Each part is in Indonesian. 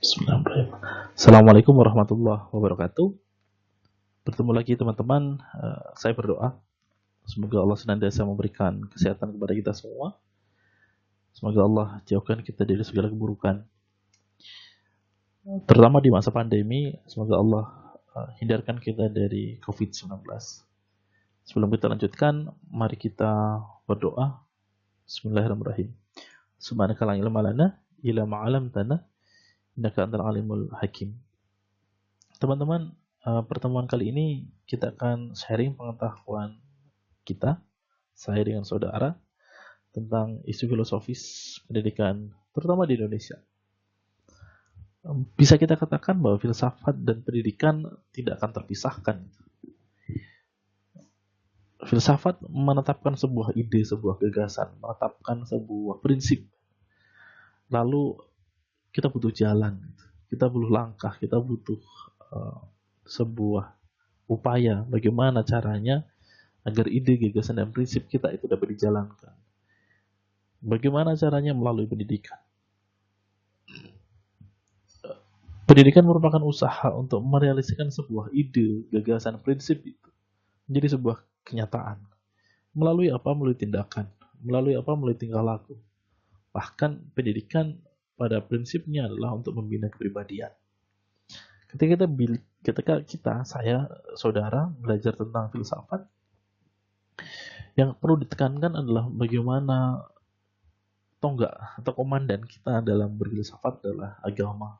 Bismillahirrahmanirrahim. Assalamualaikum warahmatullahi wabarakatuh. Bertemu lagi teman-teman. Saya berdoa semoga Allah senantiasa memberikan kesehatan kepada kita semua. Semoga Allah jauhkan kita dari segala keburukan, terutama di masa pandemi. Semoga Allah hindarkan kita dari COVID-19. Sebelum kita lanjutkan, mari kita berdoa. Bismillahirrahmanirrahim. Subhanaka la ilma lana illa ma 'allamtana innaka antal alimul hakim. Teman-teman, pertemuan kali ini kita akan sharing pengetahuan kita, saya dengan saudara, tentang isu filosofis pendidikan, terutama di Indonesia. Bisa kita katakan bahwa filsafat dan pendidikan tidak akan terpisahkan. Filsafat menetapkan sebuah ide, sebuah gagasan, menetapkan sebuah prinsip. Lalu kita butuh jalan, kita butuh langkah, kita butuh sebuah upaya bagaimana caranya agar ide, gagasan, dan prinsip kita itu dapat dijalankan. Bagaimana caranya melalui pendidikan. Pendidikan merupakan usaha untuk merealisasikan sebuah ide, gagasan, prinsip itu menjadi sebuah kenyataan. Melalui apa? Melalui tindakan. Melalui apa? Melalui tingkah laku. Bahkan pendidikan pada prinsipnya adalah untuk membina kepribadian. Ketika kita, saya, saudara, belajar tentang filsafat, yang perlu ditekankan adalah bagaimana tonggak atau komandan kita dalam berfilsafat adalah agama.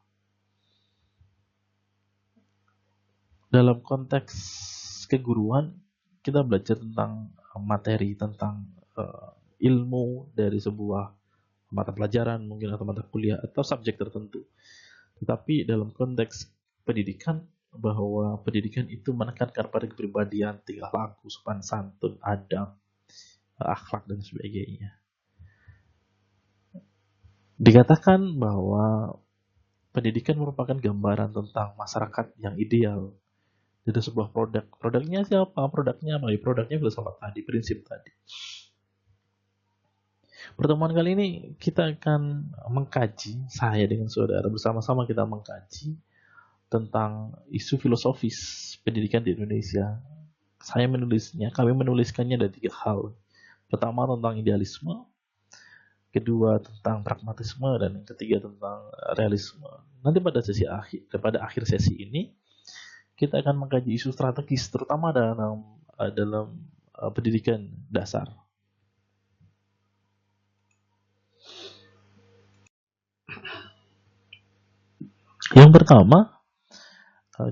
Dalam konteks keguruan, kita belajar tentang materi, tentang ilmu dari sebuah mata pelajaran mungkin atau mata kuliah atau subjek tertentu. Tetapi dalam konteks pendidikan, bahwa pendidikan itu menekankan pada kepribadian, tingkah laku, sopan santun, adab, akhlak, dan sebagainya. Dikatakan bahwa pendidikan merupakan gambaran tentang masyarakat yang ideal. Itu sebuah produk. Produknya siapa? Produknya apa? Produknya filsafat tadi, prinsip tadi. Pertemuan kali ini kita akan mengkaji, saya dengan saudara bersama-sama kita mengkaji tentang isu filosofis pendidikan di Indonesia. Kami menuliskannya dari 3 hal. Pertama tentang idealisme, kedua tentang pragmatisme, dan yang ketiga tentang realisme. Nanti pada akhir sesi ini kita akan mengkaji isu strategis, terutama dalam pendidikan dasar. Yang pertama,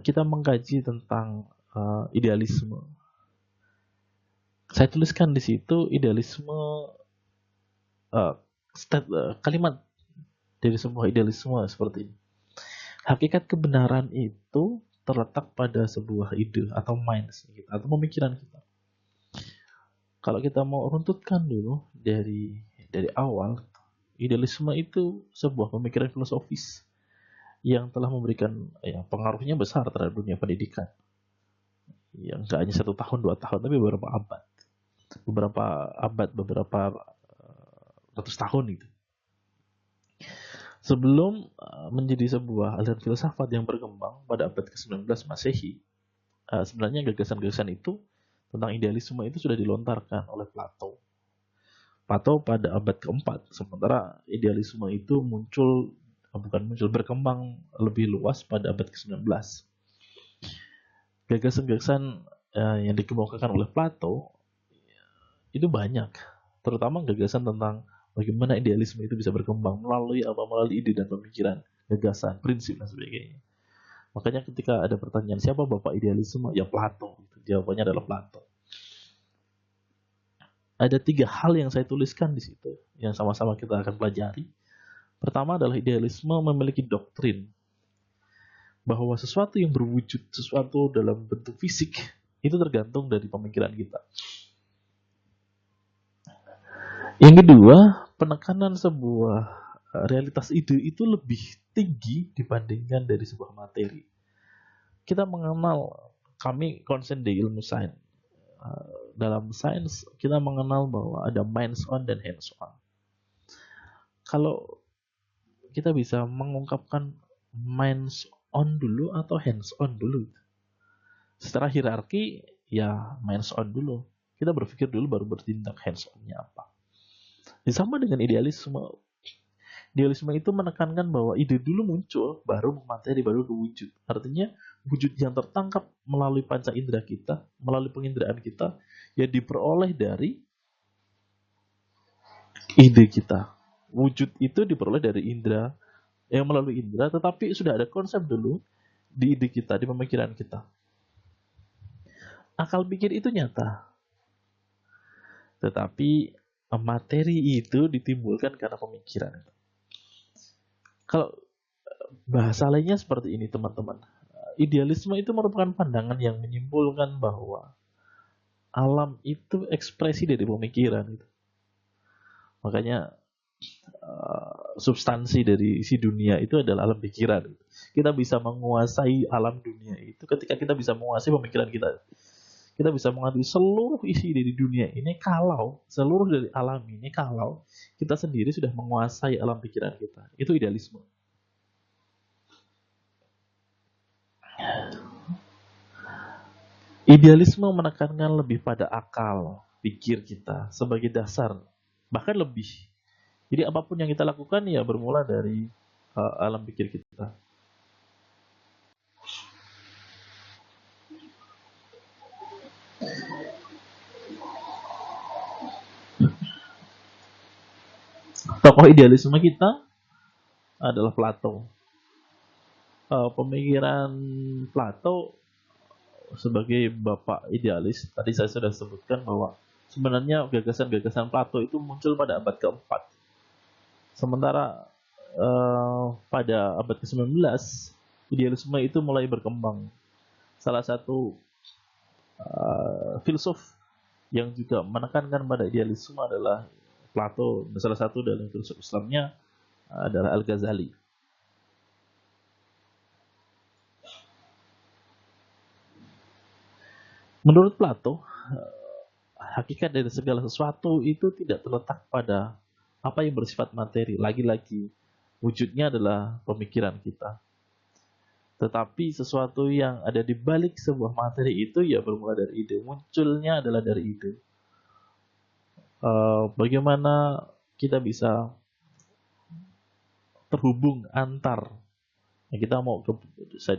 kita mengkaji tentang idealisme. Saya tuliskan di situ idealisme, kalimat dari sebuah idealisme seperti ini. Hakikat kebenaran itu terletak pada sebuah ide atau mindset kita, atau pemikiran kita. Kalau kita mau runtutkan dulu dari awal, idealisme itu sebuah pemikiran filosofis yang telah memberikan pengaruhnya besar terhadap dunia pendidikan. Yang gak hanya 1 tahun, 2 tahun, tapi beberapa abad, beberapa ratus tahun itu. Sebelum menjadi sebuah aliran filsafat yang berkembang pada abad ke-19 Masehi, sebenarnya gagasan-gagasan itu tentang idealisme itu sudah dilontarkan oleh Plato. Plato pada abad ke-4, sementara idealisme itu berkembang lebih luas pada abad ke-19. Gagasan-gagasan yang dikemukakan oleh Plato itu banyak, terutama gagasan tentang bagaimana idealisme itu bisa berkembang melalui ide dan pemikiran, gagasan, prinsip, dan sebagainya. Makanya ketika ada pertanyaan siapa bapak idealisme, ya Plato. Jawabannya adalah Plato. Ada 3 hal yang saya tuliskan di situ yang sama-sama kita akan pelajari. Pertama adalah idealisme memiliki doktrin bahwa sesuatu yang berwujud, sesuatu dalam bentuk fisik, itu tergantung dari pemikiran kita. Yang kedua, penekanan sebuah realitas ide itu lebih tinggi dibandingkan dari sebuah materi. Kita mengenal, kami konsen di ilmu sains. Dalam sains, kita mengenal bahwa ada minds on dan hands on. Kalau kita bisa mengungkapkan minds on dulu atau hands on dulu. Setelah hierarki, ya minds on dulu. Kita berpikir dulu baru bertindak, hands on-nya apa. Sama dengan idealisme. Idealisme itu menekankan bahwa ide dulu muncul, baru materi, baru wujud. Artinya wujud yang tertangkap melalui panca indera kita, melalui penginderaan kita, ya diperoleh dari ide kita. Wujud itu diperoleh dari indera, yang melalui indera, tetapi sudah ada konsep dulu di ide kita, di pemikiran kita. Akal pikir itu nyata, tetapi materi itu ditimbulkan karena pemikiran. Kalau bahasa lainnya seperti ini, teman-teman. Idealisme itu merupakan pandangan yang menyimpulkan bahwa alam itu ekspresi dari pemikiran. Makanya substansi dari si dunia itu adalah alam pikiran. Kita bisa menguasai alam dunia itu ketika kita bisa menguasai pemikiran kita. Kita bisa mengambil seluruh isi dari dunia ini kalau seluruh dari alam ini kalau kita sendiri sudah menguasai alam pikiran kita. Itu idealisme. Idealisme menekankan lebih pada akal pikir kita sebagai dasar, bahkan lebih. Jadi apapun yang kita lakukan ya bermula dari alam pikir kita. Tokoh idealisme kita adalah Plato. Pemikiran Plato sebagai bapak idealis, tadi saya sudah sebutkan bahwa sebenarnya gagasan-gagasan Plato itu muncul pada abad ke-4. Sementara pada abad ke-19, idealisme itu mulai berkembang. Salah satu filsuf yang juga menekankan pada idealisme adalah Plato. Salah satu dari filsuf Islamnya adalah Al-Ghazali. Menurut Plato, hakikat dari segala sesuatu itu tidak terletak pada apa yang bersifat materi. Lagi-lagi, wujudnya adalah pemikiran kita. Tetapi sesuatu yang ada di balik sebuah materi itu ya bermula dari ide. Munculnya adalah dari ide. Bagaimana kita bisa terhubung antar. Kita mau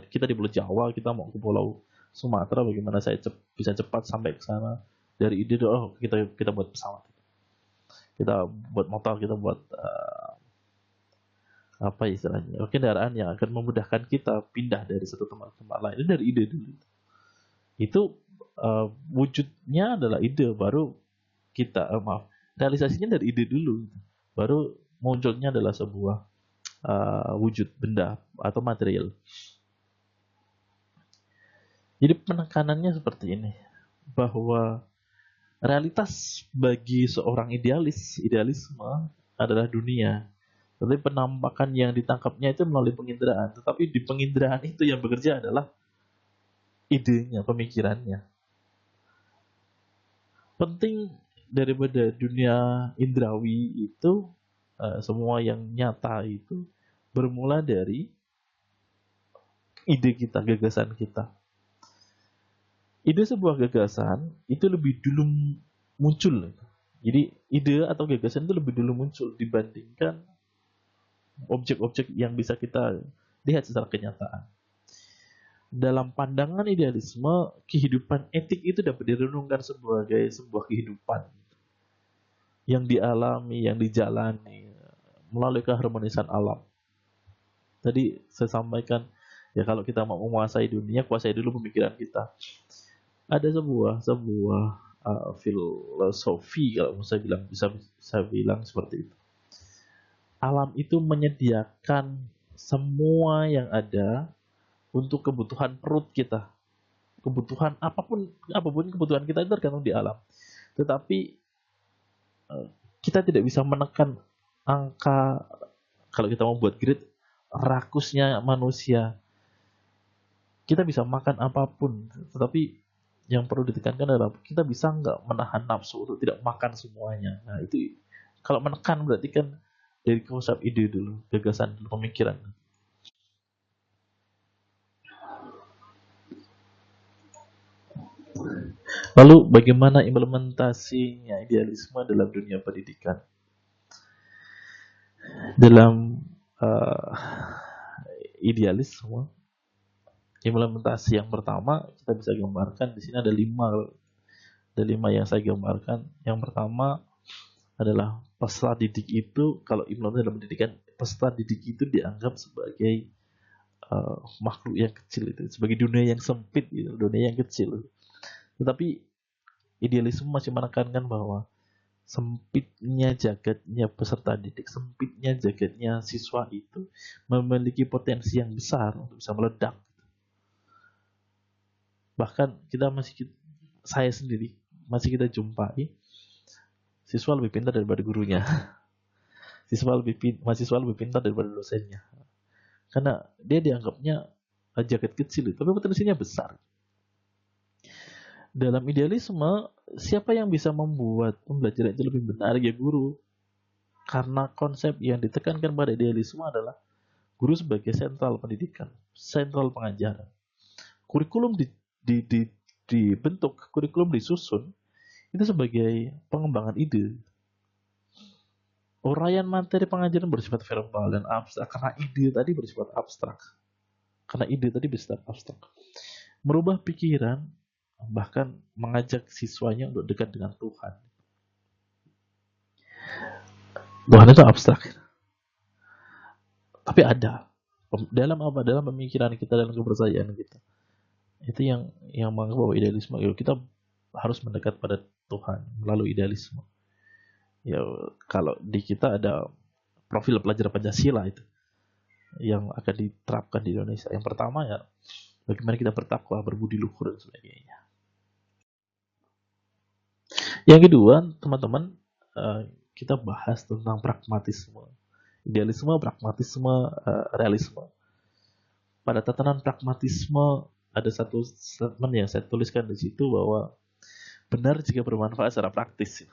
kita di Pulau Jawa, kita mau ke Pulau Sumatera, bagaimana saya bisa cepat sampai ke sana dari ide. Oh, kita buat pesawat, kita buat motor, kita buat apa istilahnya, kendaraan yang akan memudahkan kita pindah dari satu tempat ke tempat lain. Itu dari ide dulu. Itu wujudnya adalah ide, baru kita realisasinya dari ide dulu, baru munculnya adalah sebuah wujud benda atau material. Jadi penekanannya seperti ini, bahwa realitas bagi seorang idealisme adalah dunia. Tapi penampakan yang ditangkapnya itu melalui penginderaan. Tetapi di penginderaan itu yang bekerja adalah idenya, pemikirannya. Penting daripada dunia indrawi itu, semua yang nyata itu bermula dari ide kita, gagasan kita. Ide sebuah gagasan itu lebih dulu muncul. Jadi ide atau gagasan itu lebih dulu muncul dibandingkan objek-objek yang bisa kita lihat secara kenyataan. Dalam pandangan idealisme, kehidupan etik itu dapat direnungkan sebagai sebuah kehidupan yang dialami, yang dijalani melalui keharmonisan alam. Tadi saya sampaikan, ya kalau kita mau menguasai dunia, kuasai dulu pemikiran kita. Ada sebuah filosofi, kalau saya bilang seperti itu. Alam itu menyediakan semua yang ada untuk kebutuhan perut kita. Kebutuhan apapun kebutuhan kita itu tergantung di alam. Tetapi kita tidak bisa menekan angka, kalau kita mau buat grid, rakusnya manusia. Kita bisa makan apapun, tetapi yang perlu ditekankan adalah kita bisa nggak menahan nafsu untuk tidak makan semuanya. Nah itu kalau menekan berarti kan dari konsep ide dulu, gagasan dulu, pemikiran. Lalu bagaimana implementasinya idealisme dalam dunia pendidikan? Dalam uh, idealisme, implementasi yang pertama kita bisa gambarkan di sini ada lima yang saya gambarkan. Yang pertama adalah peserta didik itu, kalau implementasi dalam pendidikan, peserta didik itu dianggap sebagai makhluk yang kecil, itu sebagai dunia yang sempit, gitu, dunia yang kecil. Tetapi idealisme masih menekankan bahwa sempitnya jagatnya peserta didik, sempitnya jagatnya siswa itu memiliki potensi yang besar untuk bisa meledak. Bahkan saya sendiri masih kita jumpai siswa lebih pintar daripada gurunya, mahasiswa lebih pintar daripada dosennya, karena dia dianggapnya jagat kecil, tapi potensinya besar. Dalam idealisme, siapa yang bisa membuat pembelajaran itu lebih benar? Ya guru. Karena konsep yang ditekankan pada idealisme adalah guru sebagai sentral pendidikan, sentral pengajaran. Kurikulum dibentuk, kurikulum disusun itu sebagai pengembangan ide. Uraian materi pengajaran bersifat verbal dan abstrak karena ide tadi bersifat abstrak. Merubah pikiran, bahkan mengajak siswanya untuk dekat dengan Tuhan. Tuhan itu abstrak, tapi ada dalam pemikiran kita, dalam kepercayaan kita. Itu yang menganggap bahwa idealisme, kita harus mendekat pada Tuhan melalui idealisme. Ya, kalau di kita ada profil pelajar Pancasila itu yang akan diterapkan di Indonesia. Yang pertama ya, bagaimana kita bertakwa, berbudi luhur dan sebagainya. Yang kedua, teman-teman, kita bahas tentang pragmatisme. Idealisme, pragmatisme, realisme. Pada tatanan pragmatisme ada satu statement yang saya tuliskan di situ bahwa benar jika bermanfaat secara praktis.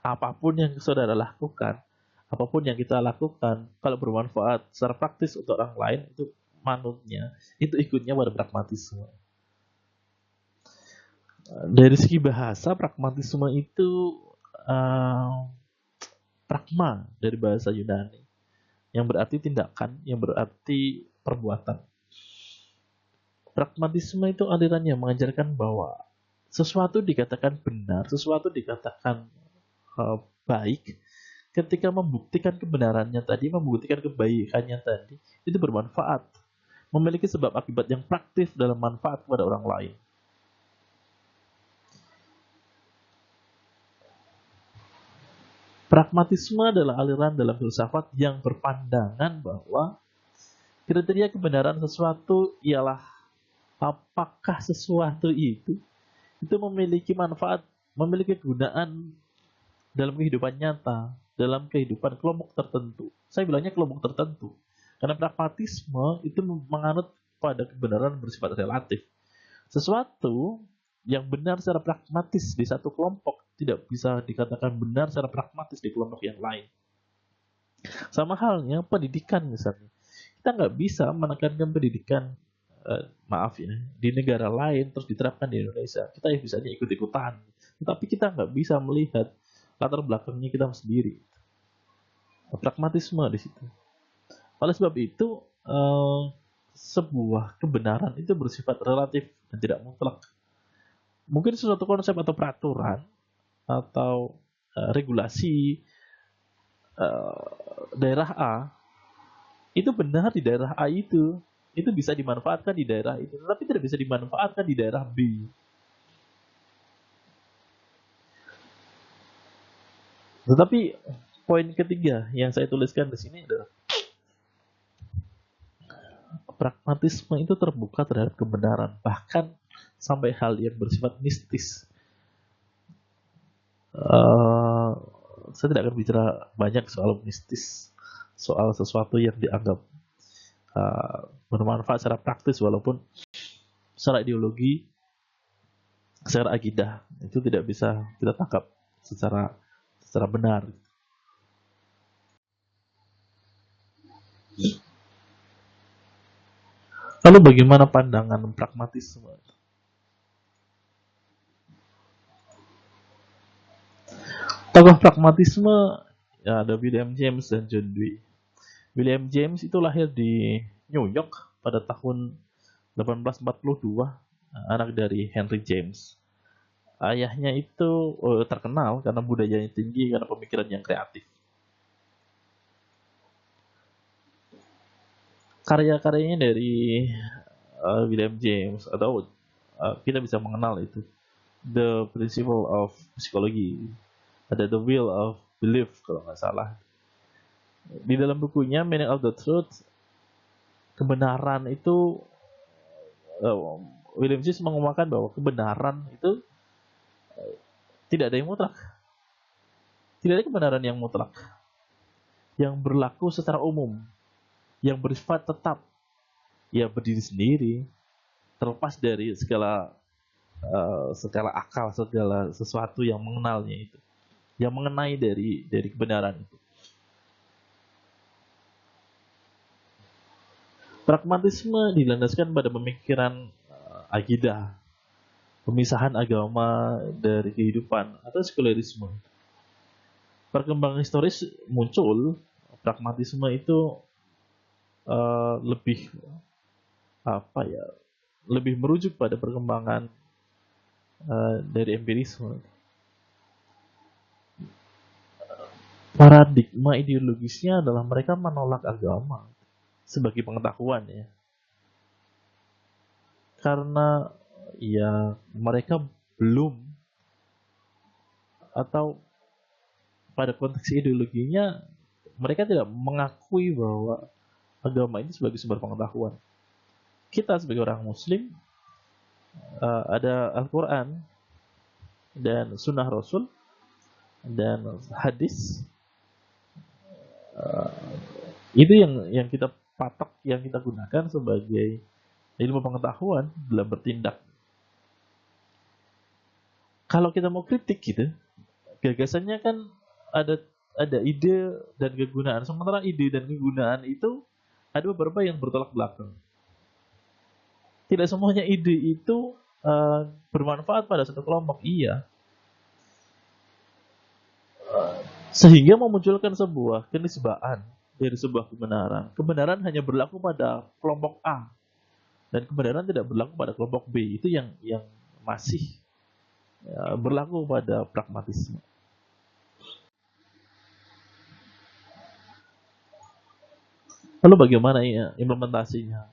Apapun yang saudara lakukan, apapun yang kita lakukan, kalau bermanfaat secara praktis untuk orang lain, itu manutnya, itu ikutnya pada pragmatisme. Dari segi bahasa, pragmatisme itu pragma dari bahasa Yunani, yang berarti tindakan, yang berarti perbuatan. Pragmatisme itu alirannya mengajarkan bahwa sesuatu dikatakan benar, sesuatu dikatakan baik ketika membuktikan kebenarannya tadi, membuktikan kebaikannya tadi, itu bermanfaat, memiliki sebab akibat yang praktis dalam manfaat kepada orang lain. Pragmatisme adalah aliran dalam filsafat yang berpandangan bahwa kriteria kebenaran sesuatu ialah apakah sesuatu itu memiliki manfaat, memiliki kegunaan dalam kehidupan nyata, dalam kehidupan kelompok tertentu. Saya bilangnya kelompok tertentu, karena pragmatisme itu menganut pada kebenaran bersifat relatif. Sesuatu yang benar secara pragmatis di satu kelompok tidak bisa dikatakan benar secara pragmatis di kelompok yang lain. Sama halnya pendidikan misalnya. Kita nggak bisa menekankan pendidikan, di negara lain terus diterapkan di Indonesia. Kita ya bisanya ikut-ikutan. Tetapi kita nggak bisa melihat latar belakangnya kita sendiri. Pragmatisme di situ. Oleh sebab itu, sebuah kebenaran itu bersifat relatif dan tidak mutlak. Mungkin sesuatu konsep atau peraturan atau regulasi daerah A itu benar di daerah A itu bisa dimanfaatkan di daerah itu, tapi tidak bisa dimanfaatkan di daerah B. Tetapi poin ketiga yang saya tuliskan di sini adalah pragmatisme itu terbuka terhadap kebenaran, bahkan sampai hal yang bersifat mistis. Saya tidak akan bicara banyak soal mistis, soal sesuatu yang dianggap bermanfaat secara praktis, walaupun secara ideologi, secara akidah itu tidak bisa kita tangkap secara benar. Lalu bagaimana pandangan pragmatisme? Tokoh pragmatisme ya, ada William James dan John Dewey. William James itu lahir di New York pada tahun 1842, anak dari Henry James. Ayahnya itu terkenal karena budayanya tinggi, karena pemikiran yang kreatif. Karya-karyanya dari William James, atau kita bisa mengenal itu The Principle of Psychology, ada The Will of Belief kalau nggak salah. Di dalam bukunya Meaning of the Truth, kebenaran itu William James menguatkan bahwa kebenaran itu tidak ada yang mutlak. Tidak ada kebenaran yang mutlak, yang berlaku secara umum, yang bersifat tetap, ya berdiri sendiri, terlepas dari segala akal, segala sesuatu yang mengenalnya itu, yang mengenai dari kebenaran itu. Pragmatisme dilandaskan pada pemikiran akidah, pemisahan agama dari kehidupan, atau sekularisme. Perkembangan historis muncul, pragmatisme itu lebih merujuk pada perkembangan dari empirisme. Paradigma ideologisnya adalah mereka menolak agama sebagai pengetahuan, ya, karena ya mereka belum, atau pada konteks ideologinya mereka tidak mengakui bahwa agama ini sebagai sumber pengetahuan. Kita sebagai orang Muslim ada Al-Quran dan Sunnah Rasul dan hadis, itu yang kita patok, yang kita gunakan sebagai ilmu pengetahuan dalam bertindak. Kalau kita mau kritik gitu, gagasannya kan ada ide dan kegunaan. Sementara ide dan kegunaan itu ada beberapa yang bertolak belakang. Tidak semuanya ide itu bermanfaat pada satu kelompok, iya. Sehingga memunculkan sebuah kenisbaan dari sebuah kebenaran. Kebenaran hanya berlaku pada kelompok A, dan kebenaran tidak berlaku pada kelompok B. Itu yang masih berlaku pada pragmatisme. Lalu bagaimana ya implementasinya?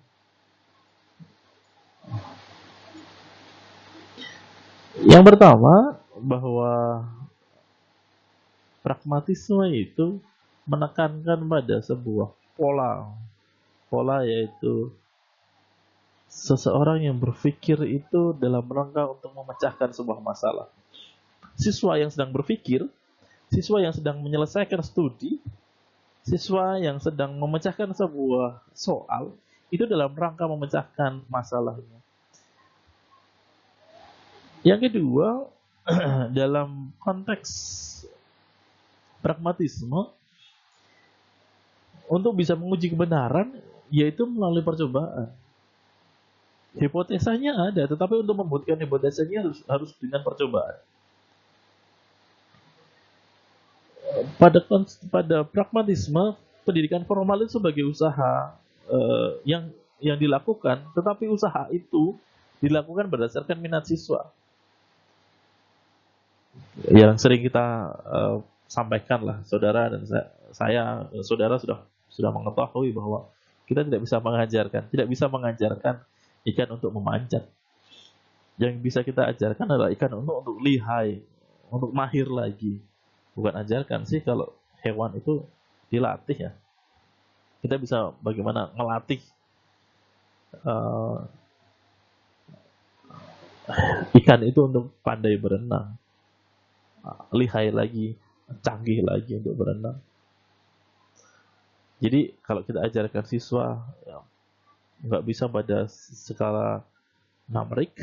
Yang pertama, bahwa pragmatisme itu menekankan pada sebuah pola, yaitu seseorang yang berpikir itu dalam rangka untuk memecahkan sebuah masalah. Siswa yang sedang berpikir, siswa yang sedang menyelesaikan studi, siswa yang sedang memecahkan sebuah soal, itu dalam rangka memecahkan masalahnya. Yang kedua, dalam konteks pragmatisme, untuk bisa menguji kebenaran, yaitu melalui percobaan. Hipotesanya ada, tetapi untuk membuktikan hipotesanya harus dengan percobaan. Pada pragmatisme, pendidikan formal itu sebagai usaha yang dilakukan, tetapi usaha itu dilakukan berdasarkan minat siswa. Yang sering kita sampaikan lah, saudara dan saudara sudah mengetahui bahwa kita tidak bisa mengajarkan ikan untuk memanjat. Yang bisa kita ajarkan adalah ikan untuk lihai, untuk mahir lagi. Bukan ajarkan sih, kalau hewan itu dilatih, ya. Kita bisa bagaimana ngelatih ikan itu untuk pandai berenang, lihai lagi, canggih lagi untuk berenang. Jadi kalau kita ajarkan siswa, ya, nggak bisa pada skala numerik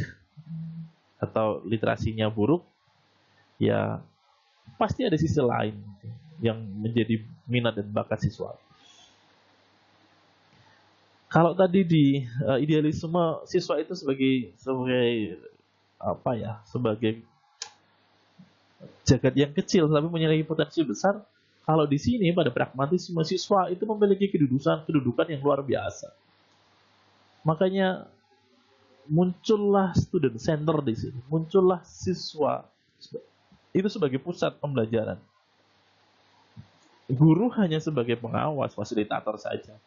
atau literasinya buruk, ya pasti ada sisi lain yang menjadi minat dan bakat siswa. Kalau tadi di idealisme, siswa itu sebagai jagat yang kecil tapi memiliki potensi besar. Kalau di sini pada pragmatisme, siswa itu memiliki kedudukan yang luar biasa. Makanya muncullah student center di sini, muncullah siswa itu sebagai pusat pembelajaran. Guru hanya sebagai pengawas, fasilitator saja.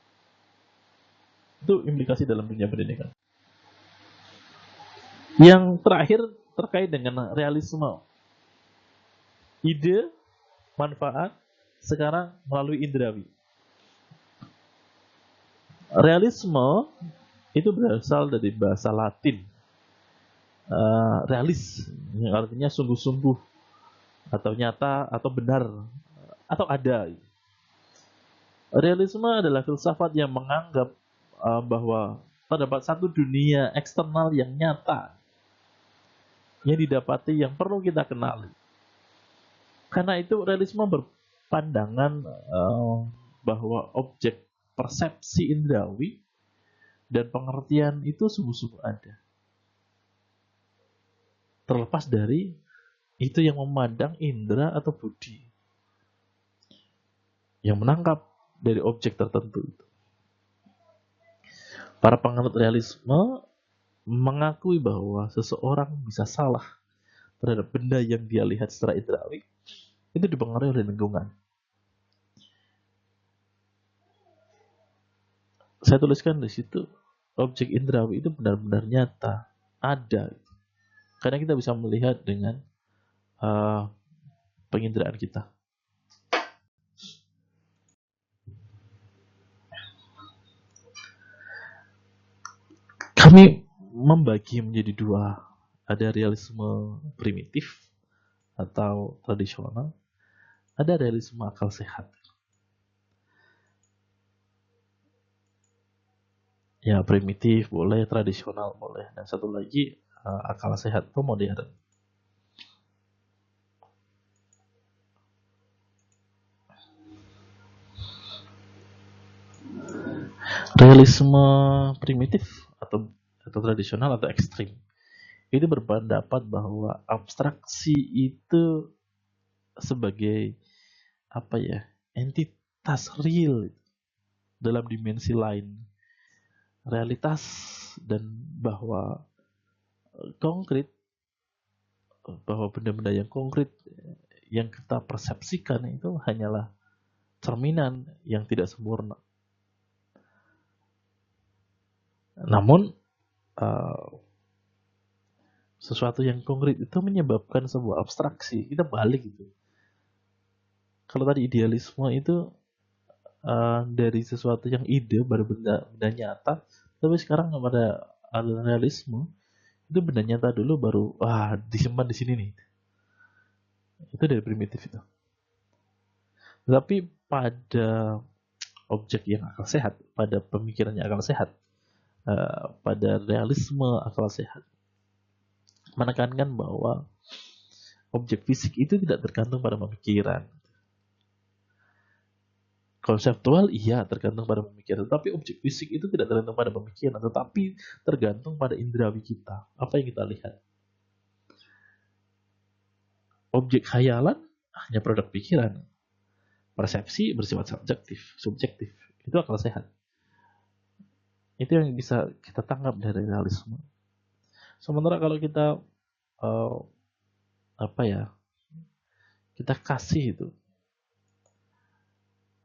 Itu implikasi dalam dunia pendidikan. Yang terakhir terkait dengan realisme. Ide, manfaat, sekarang melalui indrawi. Realisme itu berasal dari bahasa Latin. Realis, yang artinya sungguh-sungguh, atau nyata, atau benar, atau ada. Realisme adalah filsafat yang menganggap bahwa terdapat satu dunia eksternal yang nyata, yang didapati, yang perlu kita kenali. Karena itu realisme berpandangan bahwa objek persepsi indrawi dan pengertian itu sungguh-sungguh ada. Terlepas dari itu yang memandang indera atau budi, yang menangkap dari objek tertentu itu. Para penganut realisme mengakui bahwa seseorang bisa salah terhadap benda yang dia lihat secara indrawi, itu dipengaruhi oleh lingkungan. Saya tuliskan di situ, objek indrawi itu benar-benar nyata, ada. Karena kita bisa melihat dengan penginderaan kita. Kami membagi menjadi dua. Ada realisme primitif atau tradisional, ada realisme akal sehat. Ya, primitif boleh, tradisional boleh, dan satu lagi akal sehat atau modern. Realisme primitif atau tradisional atau ekstrim itu berpendapat bahwa abstraksi itu sebagai entitas real dalam dimensi lain, realitas, dan bahwa konkret, bahwa benda-benda yang konkret yang kita persepsikan itu hanyalah cerminan yang tidak sempurna. Namun sesuatu yang konkret itu menyebabkan sebuah abstraksi. Kita balik gitu. Kalau tadi idealisme itu dari sesuatu yang ide baru benda nyata, tapi sekarang pada realisme itu benda nyata dulu baru disimpan di sini nih. Itu dari primitif itu. Tapi pada objek yang akal sehat, pada pemikiran yang akal sehat, pada realisme akal sehat, menekankan bahwa objek fisik itu tidak tergantung pada pemikiran. Konseptual iya tergantung pada pemikiran, tapi objek fisik itu tidak tergantung pada pemikiran, tetapi tergantung pada indrawi kita, apa yang kita lihat. Objek khayalan hanya produk pikiran. Persepsi bersifat subjektif. Itu akal sehat. Itu yang bisa kita tangkap dari realisme. Sementara kalau kita kita kasih itu,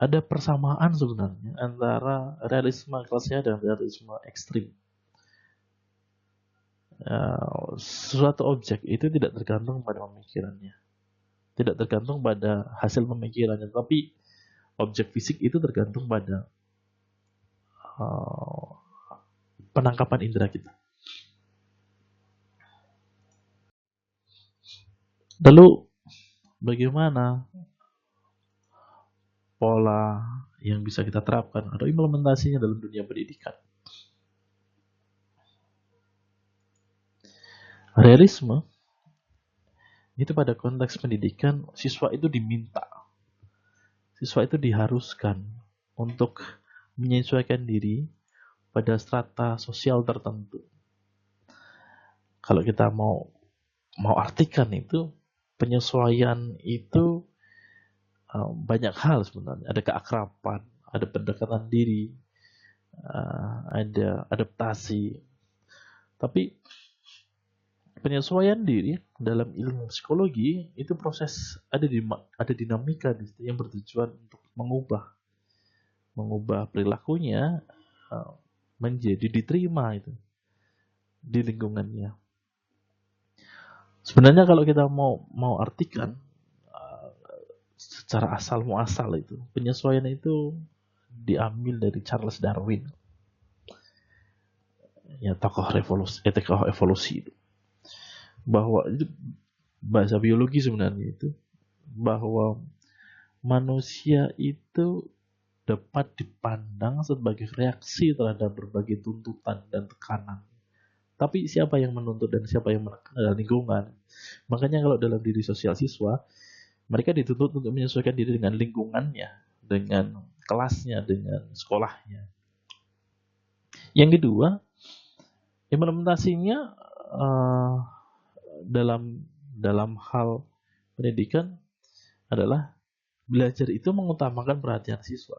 ada persamaan sebenarnya antara realisme akal sehat dan realisme ekstrim. Suatu objek itu tidak tergantung pada pemikirannya, tidak tergantung pada hasil pemikirannya, tapi objek fisik itu tergantung pada penangkapan indera kita. Lalu bagaimana pola yang bisa kita terapkan atau implementasinya dalam dunia pendidikan? Realisme itu pada konteks pendidikan, siswa itu diminta, siswa itu diharuskan untuk menyesuaikan diri pada strata sosial tertentu. Kalau kita mau artikan itu, penyesuaian itu banyak hal sebenarnya. Ada keakraban, ada pendekatan diri, ada adaptasi. Tapi penyesuaian diri dalam ilmu psikologi itu proses, ada dinamika di situ yang bertujuan untuk mengubah perilakunya menjadi diterima itu di lingkungannya. Sebenarnya kalau kita mau artikan secara asal muasal itu, penyesuaian itu diambil dari Charles Darwin, ya tokoh evolusi itu, bahwa itu bahasa biologi sebenarnya itu, bahwa manusia itu dapat dipandang sebagai reaksi terhadap berbagai tuntutan dan tekanan. Tapi siapa yang menuntut dan siapa yang menekan adalah lingkungan. Makanya kalau dalam diri sosial siswa, mereka dituntut untuk menyesuaikan diri dengan lingkungannya, dengan kelasnya, dengan sekolahnya. Yang kedua, implementasinya dalam hal pendidikan adalah belajar itu mengutamakan perhatian siswa.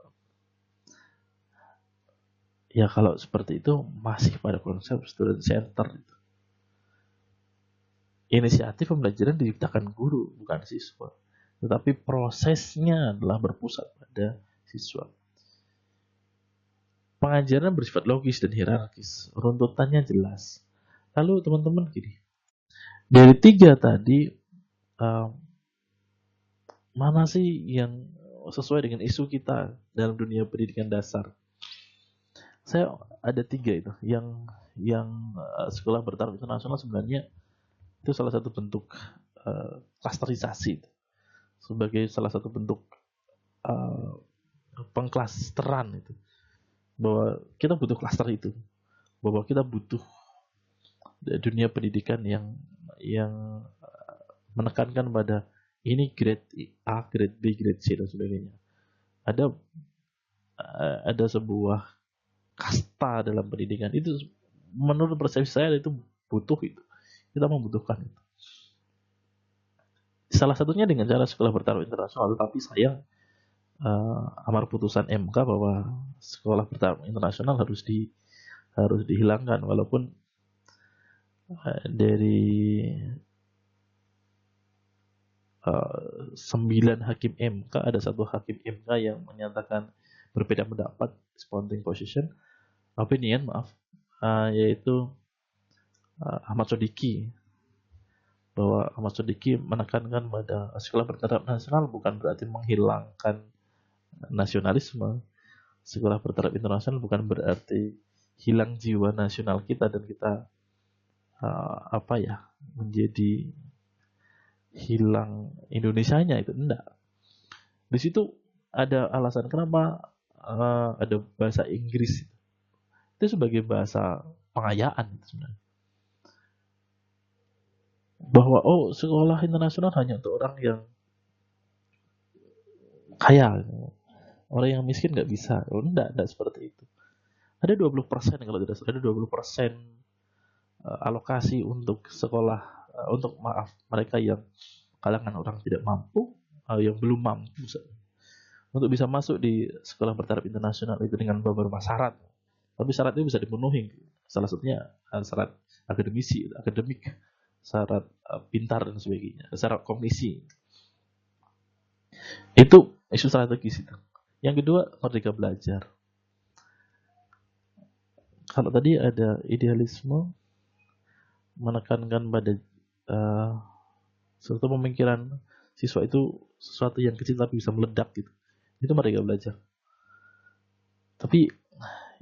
Ya kalau seperti itu masih pada konsep student center. Inisiatif pembelajaran diciptakan guru, bukan siswa. Tetapi prosesnya adalah berpusat pada siswa. Pengajaran bersifat logis dan hierarkis. Runtutannya jelas. Lalu teman-teman gini. Dari 3 tadi, mana sih yang sesuai dengan isu kita dalam dunia pendidikan dasar? Saya ada 3 itu. Yang sekolah bertaraf internasional sebenarnya itu salah satu bentuk klasterisasi, sebagai salah satu bentuk pengklasteran itu, bahwa kita butuh klaster itu, bahwa kita butuh dunia pendidikan yang menekankan pada ini grade A, grade B, grade C dan sebagainya. Ada sebuah kasta dalam pendidikan itu, menurut persepsi saya itu butuh itu. Kita membutuhkan itu. Salah satunya dengan cara sekolah bertaraf internasional, tetapi sayang amar putusan MK bahwa sekolah bertaraf internasional harus dihilangkan, walaupun dari 9 hakim MK ada 1 hakim MK yang menyatakan berbeda pendapat, dissenting opinion, yaitu Ahmad Sodiki, bahwa Ahmad Sodiki menekankan pada sekolah bertaraf nasional bukan berarti menghilangkan nasionalisme. Sekolah bertaraf internasional bukan berarti hilang jiwa nasional kita dan kita menjadi hilang Indonesianya, itu enggak. Di situ ada alasan kenapa ada bahasa Inggris itu sebagai bahasa pengayaan sebenarnya. Bahwa sekolah internasional hanya untuk orang yang kaya, orang yang miskin nggak bisa. Enggak seperti itu. Ada 20% kalau tidak salah, ada 20% alokasi untuk sekolah, mereka yang kalangan orang tidak mampu, yang belum mampu untuk bisa masuk di sekolah bertaraf internasional itu dengan beberapa syarat. Tapi syarat itu bisa dipenuhi. Salah satunya syarat akademik, syarat pintar dan sebagainya, syarat kognisi. Itu isu strategis itu. Yang kedua, merdeka belajar. Kalau tadi ada idealisme, menekankan pada suatu pemikiran siswa itu sesuatu yang kecil tapi bisa meledak gitu. Itu merdeka belajar. Tapi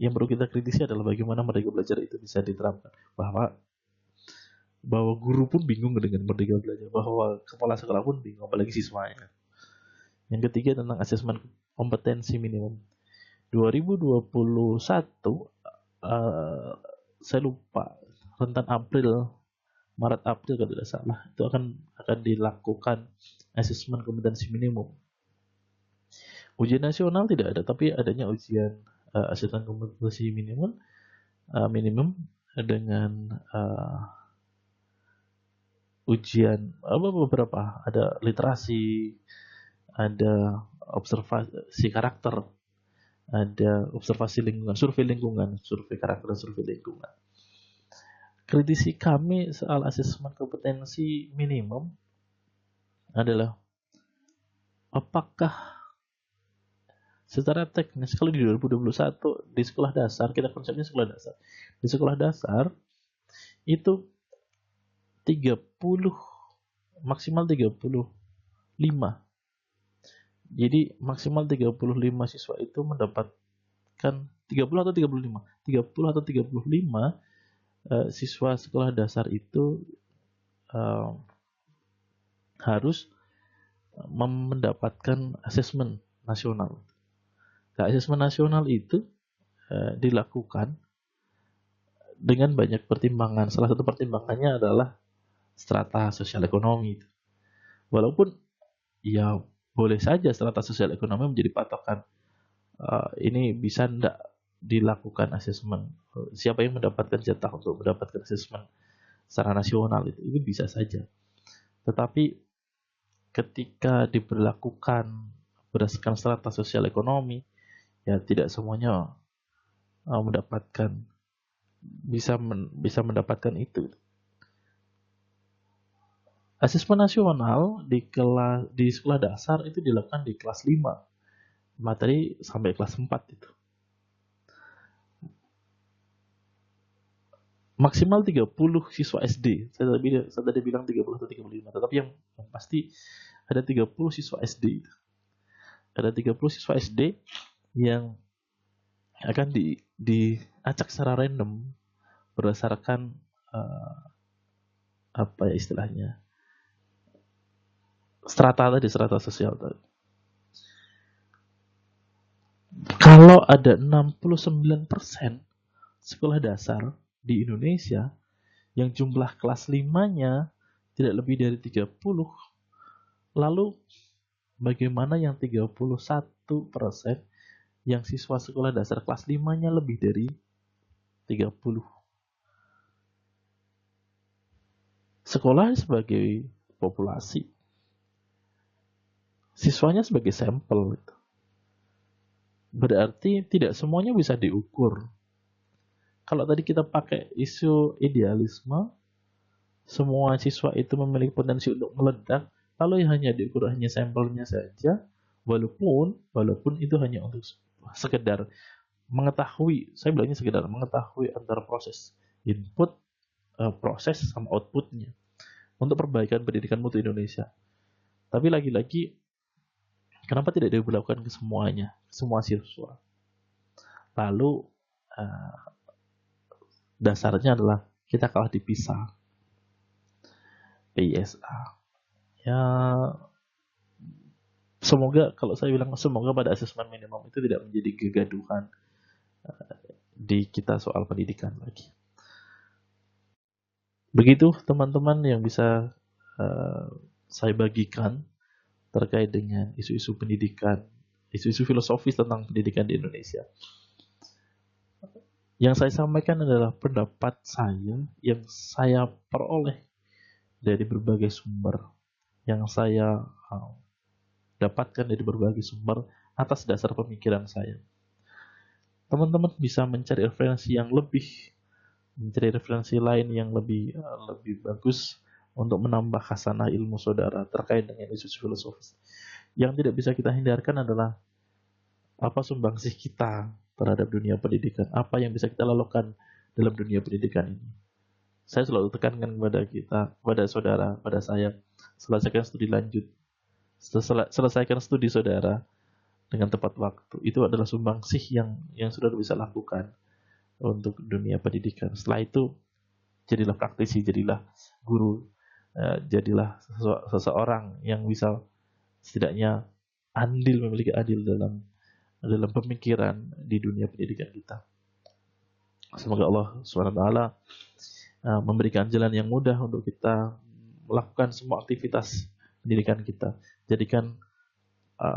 yang perlu kita kritisi adalah bagaimana merdeka belajar itu bisa diterapkan. Bahwa guru pun bingung dengan merdeka belajar, bahwa kepala sekolah pun bingung, apalagi siswanya. Yang ketiga tentang asesmen kompetensi minimum. 2021 saya lupa, rentan Maret April kalau tidak salah, itu akan dilakukan asesmen kompetensi minimum. Ujian nasional tidak ada, tapi adanya ujian asesmen kompetensi minimum dengan ujian beberapa, ada literasi, ada observasi karakter, ada observasi lingkungan, survei karakter dan survei lingkungan. Kritisi kami soal asesmen kompetensi minimum adalah apakah secara teknis kalau di 2021 di sekolah dasar, kita konsepnya sekolah dasar. Di sekolah dasar itu 30 maksimal 35. Jadi maksimal 35 siswa itu mendapatkan 30 atau 35. 30 atau 35 siswa sekolah dasar itu harus mendapatkan asesmen nasional. Nah, asesmen nasional itu dilakukan dengan banyak pertimbangan. Salah satu pertimbangannya adalah strata sosial ekonomi. Walaupun ya boleh saja strata sosial ekonomi menjadi patokan. Ini bisa tidak dilakukan asesmen. Siapa yang mendapatkan jatah untuk mendapatkan asesmen secara nasional itu bisa saja. Tetapi ketika diberlakukan berdasarkan strata sosial ekonomi, ya tidak semuanya bisa mendapatkan itu. Asesmen nasional di sekolah dasar itu dilakukan di kelas 5. Materi sampai kelas 4 itu. Maksimal 30 siswa SD. Saya tadi bilang 30 atau 35, tetapi yang pasti ada 30 siswa SD. Ada 30 siswa SD yang akan diacak secara random berdasarkan apa ya istilahnya? Strata sosial tadi. Kalau ada 69% sekolah dasar di Indonesia yang jumlah kelas 5-nya tidak lebih dari 30, lalu bagaimana yang 31% yang siswa sekolah dasar kelas 5-nya lebih dari 30? Sekolah sebagai populasi, siswanya sebagai sampel. Berarti tidak semuanya bisa diukur. Kalau tadi kita pakai isu idealisme, semua siswa itu memiliki potensi untuk meledak, lalu hanya diukur hanya sampelnya saja, walaupun itu hanya untuk sekedar mengetahui, saya bilangnya sekedar mengetahui antara proses input, proses sama outputnya untuk perbaikan pendidikan mutu Indonesia. Tapi lagi-lagi, kenapa tidak diberlakukan ke semuanya, semua siswa? Lalu dasarnya adalah kita kalah dipisah. PISA. Ya, semoga kalau saya bilang semoga pada asesmen minimum itu tidak menjadi kegaduhan di kita soal pendidikan lagi. Begitu teman-teman yang bisa saya bagikan terkait dengan isu-isu pendidikan, isu-isu filosofis tentang pendidikan di Indonesia. Yang saya sampaikan adalah pendapat saya yang saya peroleh dari berbagai sumber, yang saya dapatkan dari berbagai sumber atas dasar pemikiran saya. Teman-teman bisa mencari referensi yang lebih, mencari referensi lain yang lebih bagus untuk menambah khasanah ilmu saudara terkait dengan isu filosofis. Yang tidak bisa kita hindarkan adalah apa sumbangsih kita terhadap dunia pendidikan, apa yang bisa kita lakukan dalam dunia pendidikan ini. Saya selalu tekankan kepada saudara, pada saya, selesaikan studi lanjut, selesaikan studi saudara dengan tepat waktu. Itu adalah sumbangsih yang saudara bisa lakukan untuk dunia pendidikan. Setelah itu, jadilah praktisi, jadilah guru, jadilah seseorang yang bisa setidaknya memiliki andil dalam pemikiran di dunia pendidikan kita. Semoga Allah SWT memberikan jalan yang mudah untuk kita melakukan semua aktivitas pendidikan kita. Jadikan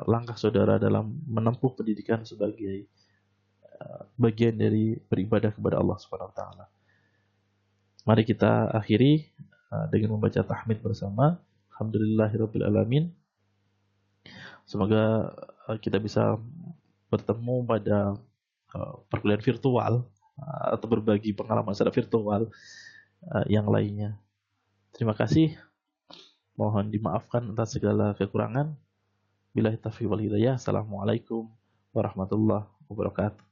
langkah saudara dalam menempuh pendidikan sebagai bagian dari beribadah kepada Allah SWT. Mari kita akhiri dengan membaca tahmid bersama. Alhamdulillahirabbil alamin. Semoga kita bisa bertemu pada perkuliahan virtual atau berbagi pengalaman secara virtual yang lainnya. Terima kasih. Mohon dimaafkan atas segala kekurangan. Billahi taufiq wal hidayah. Assalamualaikum warahmatullahi wabarakatuh.